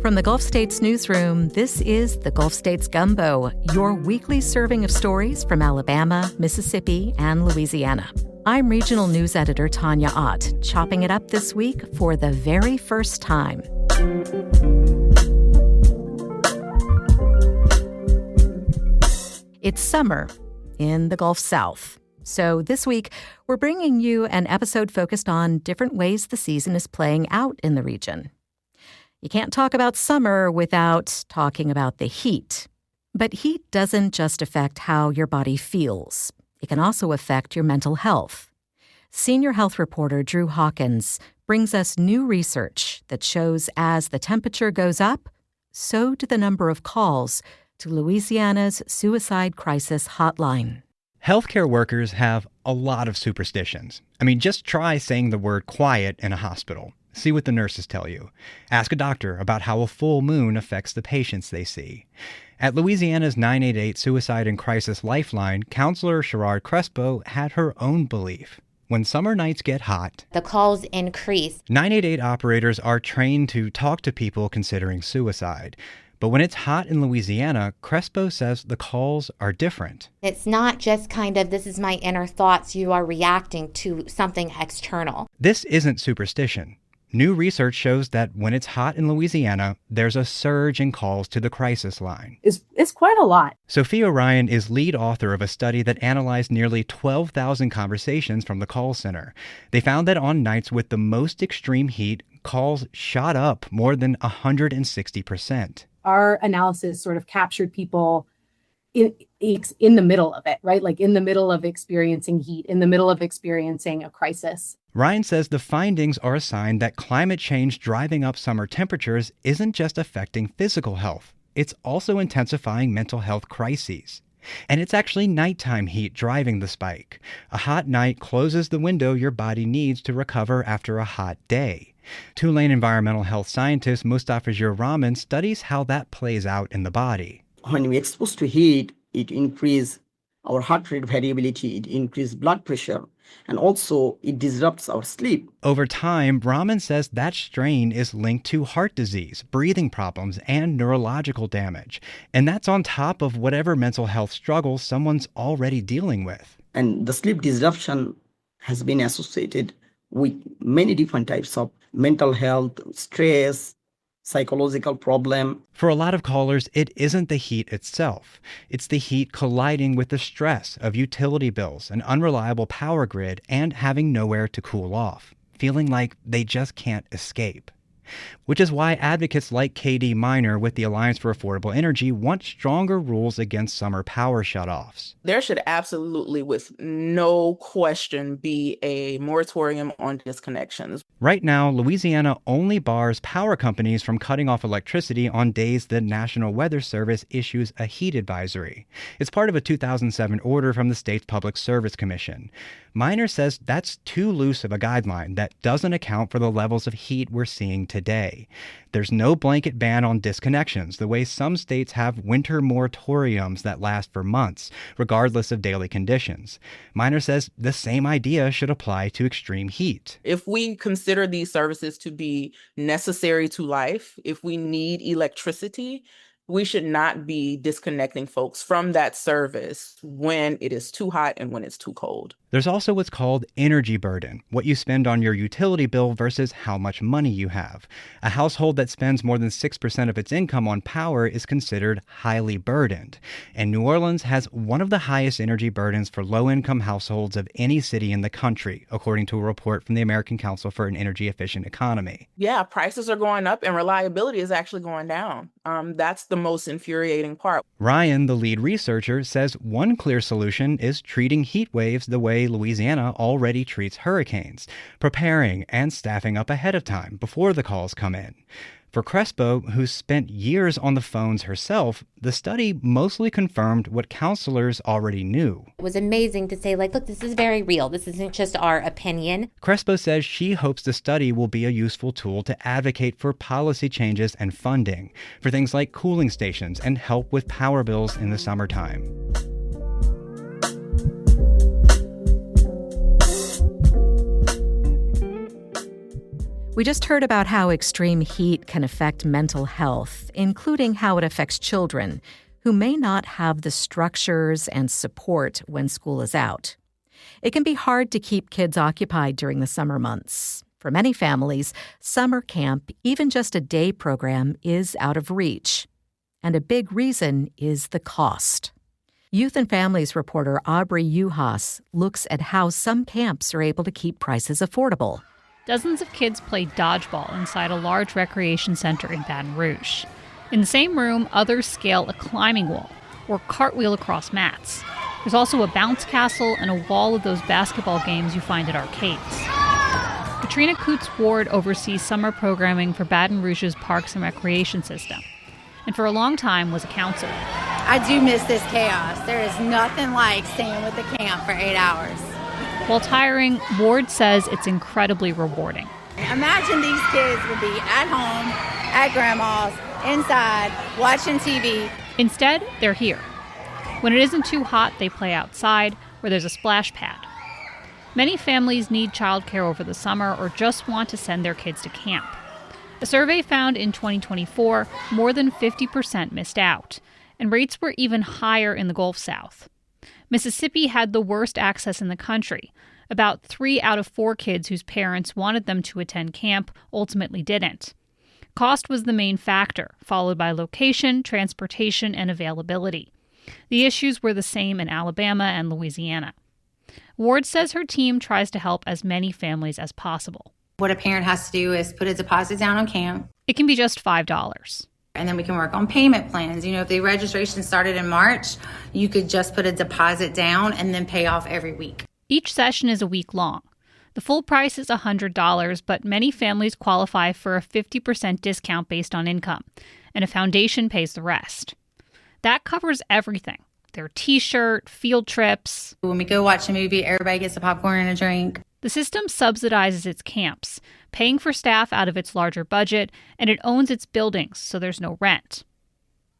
From the Gulf States newsroom, this is the Gulf States Gumbo, your weekly serving of stories from Alabama, Mississippi, and Louisiana. I'm regional news editor Tanya Ott, chopping it up this week for the very first time. It's summer in the Gulf South. So this week, we're bringing you an episode focused on different ways the season is playing out in the region. You can't talk about summer without talking about the heat. But heat doesn't just affect how your body feels. It can also affect your mental health. Senior health reporter Drew Hawkins brings us new research that shows as the temperature goes up, so do the number of calls to Louisiana's suicide crisis hotline. Healthcare workers have a lot of superstitions. Just try saying the word quiet in a hospital. See what the nurses tell you. Ask a doctor about how a full moon affects the patients they see. At Louisiana's 988 Suicide and Crisis Lifeline, counselor Sherrard Crespo had her own belief. When summer nights get hot, the calls increase. 988 operators are trained to talk to people considering suicide. But when it's hot in Louisiana, Crespo says the calls are different. It's not just this is my inner thoughts. You are reacting to something external. This isn't superstition. New research shows that when it's hot in Louisiana, there's a surge in calls to the crisis line. It's quite a lot. Sophia Ryan is lead author of a study that analyzed nearly 12,000 conversations from the call center. They found that on nights with the most extreme heat, calls shot up more than 160%. Our analysis sort of captured people in the middle of it, right? Like in the middle of experiencing heat, in the middle of experiencing a crisis. Ryan says the findings are a sign that climate change driving up summer temperatures isn't just affecting physical health. It's also intensifying mental health crises. And it's actually nighttime heat driving the spike. A hot night closes the window your body needs to recover after a hot day. Tulane environmental health scientist Mustafa Rahman studies how that plays out in the body. When we exposed to heat, it increases our heart rate variability, it increases blood pressure, and also it disrupts our sleep. Over time, Rahman says that strain is linked to heart disease, breathing problems, and neurological damage. And that's on top of whatever mental health struggles someone's already dealing with. And the sleep disruption has been associated with many different types of mental health, stress, psychological problem. For a lot of callers, it isn't the heat itself. It's the heat colliding with the stress of utility bills, an unreliable power grid, and having nowhere to cool off, feeling like they just can't escape. Which is why advocates like KD Minor with the Alliance for Affordable Energy want stronger rules against summer power shutoffs. There should absolutely, with no question, be a moratorium on disconnections. Right now, Louisiana only bars power companies from cutting off electricity on days the National Weather Service issues a heat advisory. It's part of a 2007 order from the state's Public Service Commission. Minor says that's too loose of a guideline that doesn't account for the levels of heat we're seeing today. There's no blanket ban on disconnections, the way some states have winter moratoriums that last for months, regardless of daily conditions. Minor says the same idea should apply to extreme heat. If we consider these services to be necessary to life, if we need electricity, we should not be disconnecting folks from that service when it is too hot and when it's too cold. There's also what's called energy burden, what you spend on your utility bill versus how much money you have. A household that spends more than 6% of its income on power is considered highly burdened. And New Orleans has one of the highest energy burdens for low-income households of any city in the country, according to a report from the American Council for an Energy Efficient Economy. Yeah, prices are going up and reliability is actually going down. That's the most infuriating part. Ryan, the lead researcher, says one clear solution is treating heat waves the way Louisiana already treats hurricanes, preparing and staffing up ahead of time before the calls come in. For Crespo, who's spent years on the phones herself, the study mostly confirmed what counselors already knew. It was amazing to say, look, this is very real. This isn't just our opinion. Crespo says she hopes the study will be a useful tool to advocate for policy changes and funding, for things like cooling stations and help with power bills in the summertime. We just heard about how extreme heat can affect mental health, including how it affects children who may not have the structures and support when school is out. It can be hard to keep kids occupied during the summer months. For many families, summer camp, even just a day program, is out of reach. And a big reason is the cost. Youth and Families reporter Aubri Juhasz looks at how some camps are able to keep prices affordable. Dozens of kids play dodgeball inside a large recreation center in Baton Rouge. In the same room, others scale a climbing wall or cartwheel across mats. There's also a bounce castle and a wall of those basketball games you find at arcades. Katrina Coots-Ward oversees summer programming for Baton Rouge's Parks and Recreation System, and for a long time was a counselor. I do miss this chaos. There is nothing like staying with the camp for 8 hours. While tiring, Ward says it's incredibly rewarding. Imagine these kids would be at home, at grandma's, inside, watching TV. Instead, they're here. When it isn't too hot, they play outside, where there's a splash pad. Many families need childcare over the summer or just want to send their kids to camp. A survey found in 2024 more than 50% missed out, and rates were even higher in the Gulf South. Mississippi had the worst access in the country. About 3 out of 4 kids whose parents wanted them to attend camp ultimately didn't. Cost was the main factor, followed by location, transportation, and availability. The issues were the same in Alabama and Louisiana. Ward says her team tries to help as many families as possible. What a parent has to do is put a deposit down on camp. It can be just $5. And then we can work on payment plans. If the registration started in March, you could just put a deposit down and then pay off every week. Each session is a week long. The full price is $100, but many families qualify for a 50% discount based on income, and a foundation pays the rest. That covers everything. Their T-shirt, field trips. When we go watch a movie, everybody gets a popcorn and a drink. The system subsidizes its camps, paying for staff out of its larger budget, and it owns its buildings, so there's no rent.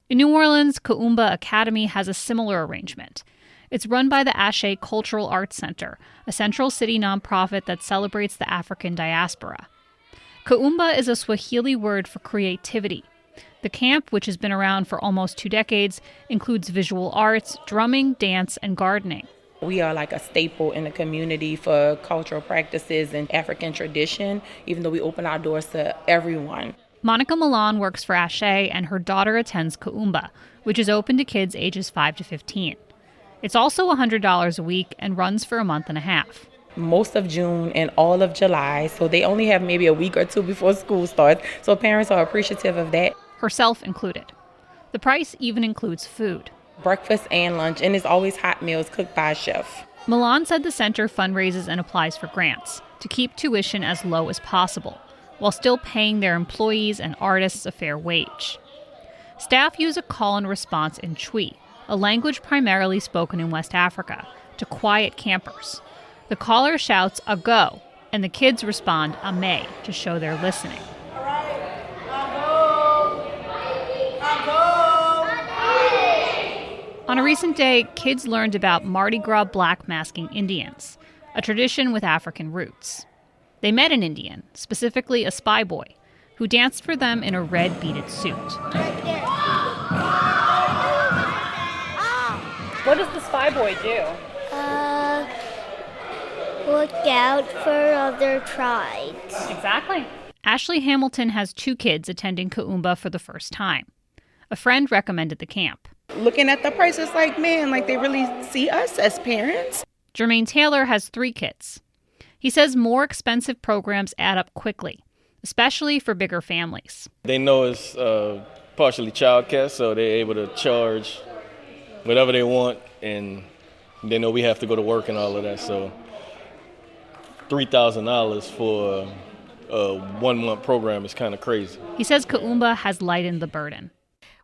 In New Orleans, Kuumba Academy has a similar arrangement. It's run by the Ashe Cultural Arts Center, a Central City nonprofit that celebrates the African diaspora. Kuumba is a Swahili word for creativity. The camp, which has been around for almost 2 decades, includes visual arts, drumming, dance, and gardening. We are like a staple in the community for cultural practices and African tradition, even though we open our doors to everyone. Monica Milan works for Ashe, and her daughter attends Kuumba, which is open to kids ages 5 to 15. It's also $100 a week and runs for a month and a half. Most of June and all of July, so they only have maybe a week or 2 before school starts, so parents are appreciative of that. Herself included. The price even includes food. Breakfast and lunch, and it's always hot meals cooked by a chef. Milan said the center fundraises and applies for grants to keep tuition as low as possible, while still paying their employees and artists a fair wage. Staff use a call and response in Twi, a language primarily spoken in West Africa, to quiet campers. The caller shouts "Ago," and the kids respond "Ame" to show they're listening. On a recent day, kids learned about Mardi Gras black masking Indians, a tradition with African roots. They met an Indian, specifically a spy boy, who danced for them in a red beaded suit. What does the spy boy do? Look out for other tribes. Exactly. Ashley Hamilton has 2 kids attending Kuumba for the first time. A friend recommended the camp. Looking at the prices, they really see us as parents. Jermaine Taylor has 3 kids. He says more expensive programs add up quickly, especially for bigger families. They know it's partially childcare, so they're able to charge whatever they want, and they know we have to go to work and all of that. So $3,000 for a 1-month program is kind of crazy. He says Kuumba has lightened the burden.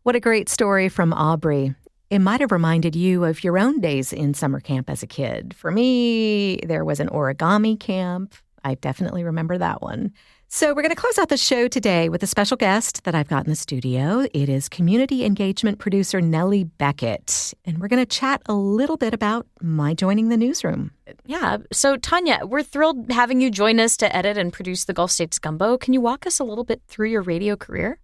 What a great story from Aubri. It might have reminded you of your own days in summer camp as a kid. For me, there was an origami camp. I definitely remember that one. So we're going to close out the show today with a special guest that I've got in the studio. It is community engagement producer Nellie Beckett. And we're going to chat a little bit about my joining the newsroom. Yeah. So, Tanya, we're thrilled having you join us to edit and produce the Gulf States Gumbo. Can you walk us a little bit through your radio career?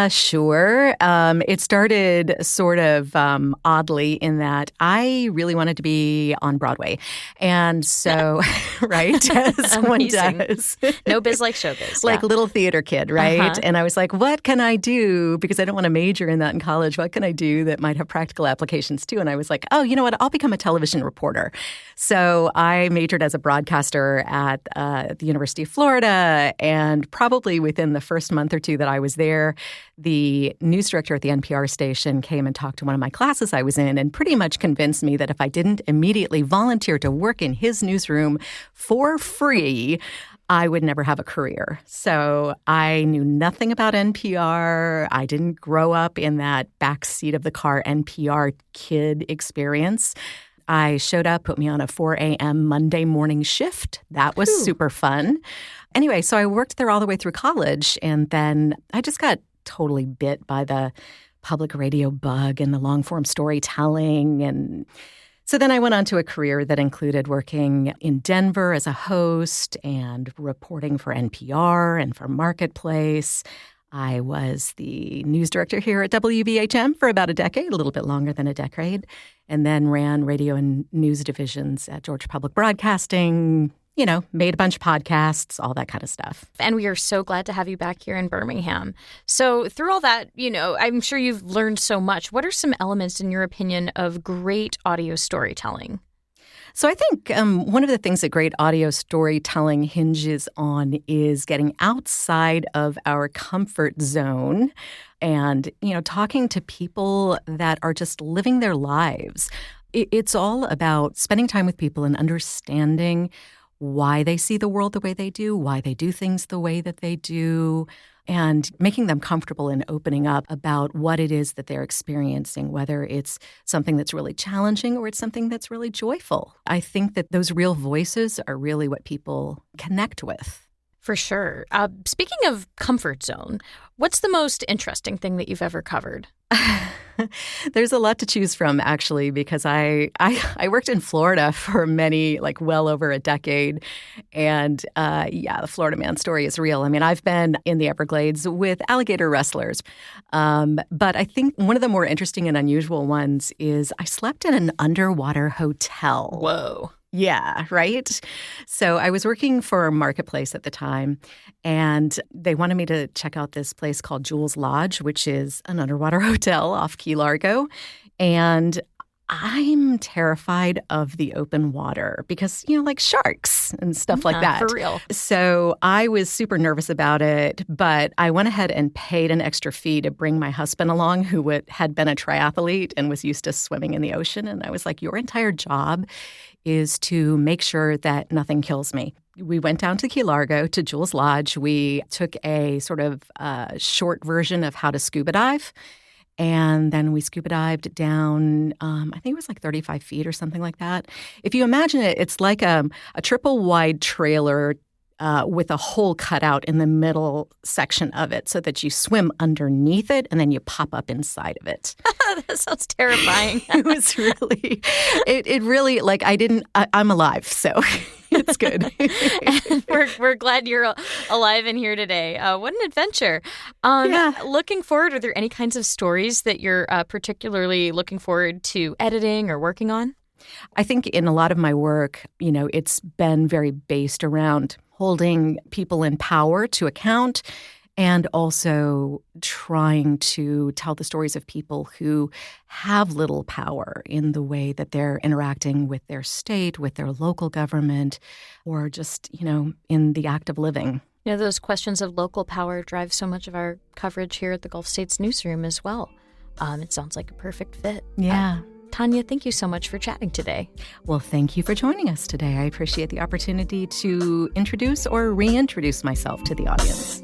Sure. It started sort of oddly in that I really wanted to be on Broadway. And so, right, as one does. No biz like showbiz. Like little theater kid, right? Uh-huh. And I was like, what can I do? Because I don't want to major in that in college. What can I do that might have practical applications too? And I was like, oh, you know what? I'll become a television reporter. So I majored as a broadcaster at the University of Florida. And probably within the first month or two that I was there, the news director at the NPR station came and talked to one of my classes I was in and pretty much convinced me that if I didn't immediately volunteer to work in his newsroom for free, I would never have a career. So I knew nothing about NPR. I didn't grow up in that backseat of the car NPR kid experience. I showed up, put me on a 4 a.m. Monday morning shift. That was super fun. Anyway, so I worked there all the way through college, and then I just got totally bit by the public radio bug and the long-form storytelling. And so then I went on to a career that included working in Denver as a host and reporting for NPR and for Marketplace. I was the news director here at WBHM for about a decade, a little bit longer than a decade, and then ran radio and news divisions at Georgia Public Broadcasting, you know, made a bunch of podcasts, all that kind of stuff. And we are so glad to have you back here in Birmingham. So through all that, you know, I'm sure you've learned so much. What are some elements, in your opinion, of great audio storytelling? So I think one of the things that great audio storytelling hinges on is getting outside of our comfort zone and, you know, talking to people that are just living their lives. It's all about spending time with people and understanding why they see the world the way they do, why they do things the way that they do, and making them comfortable in opening up about what it is that they're experiencing, whether it's something that's really challenging or it's something that's really joyful. I think that those real voices are really what people connect with. For sure. Speaking of comfort zone, what's the most interesting thing that you've ever covered? There's a lot to choose from, actually, because I worked in Florida for well over a decade. And the Florida man story is real. I mean, I've been in the Everglades with alligator wrestlers. But I think one of the more interesting and unusual ones is I slept in an underwater hotel. Whoa. Yeah, right? So I was working for Marketplace at the time, and they wanted me to check out this place called Jules Lodge, which is an underwater hotel off Key Largo. And I'm terrified of the open water because, you know, like sharks and stuff like that. For real. So I was super nervous about it, but I went ahead and paid an extra fee to bring my husband along, who had been a triathlete and was used to swimming in the ocean. And I was like, your entire job is to make sure that nothing kills me. We went down to Key Largo to Jules Lodge. We took a sort of short version of how to scuba dive. And then we scuba dived down, I think it was like 35 feet or something like that. If you imagine it, it's like a triple wide trailer with a hole cut out in the middle section of it so that you swim underneath it and then you pop up inside of it. That sounds terrifying. It was really, it really, like I'm alive, so it's good. we're glad you're alive and here today. What an adventure. Looking forward, are there any kinds of stories that you're particularly looking forward to editing or working on? I think in a lot of my work, you know, it's been very based around holding people in power to account and also trying to tell the stories of people who have little power in the way that they're interacting with their state, with their local government, or just, you know, in the act of living. You know, those questions of local power drive so much of our coverage here at the Gulf States newsroom as well. It sounds like a perfect fit. Yeah. Tanya, thank you so much for chatting today. Well, thank you for joining us today. I appreciate the opportunity to introduce or reintroduce myself to the audience.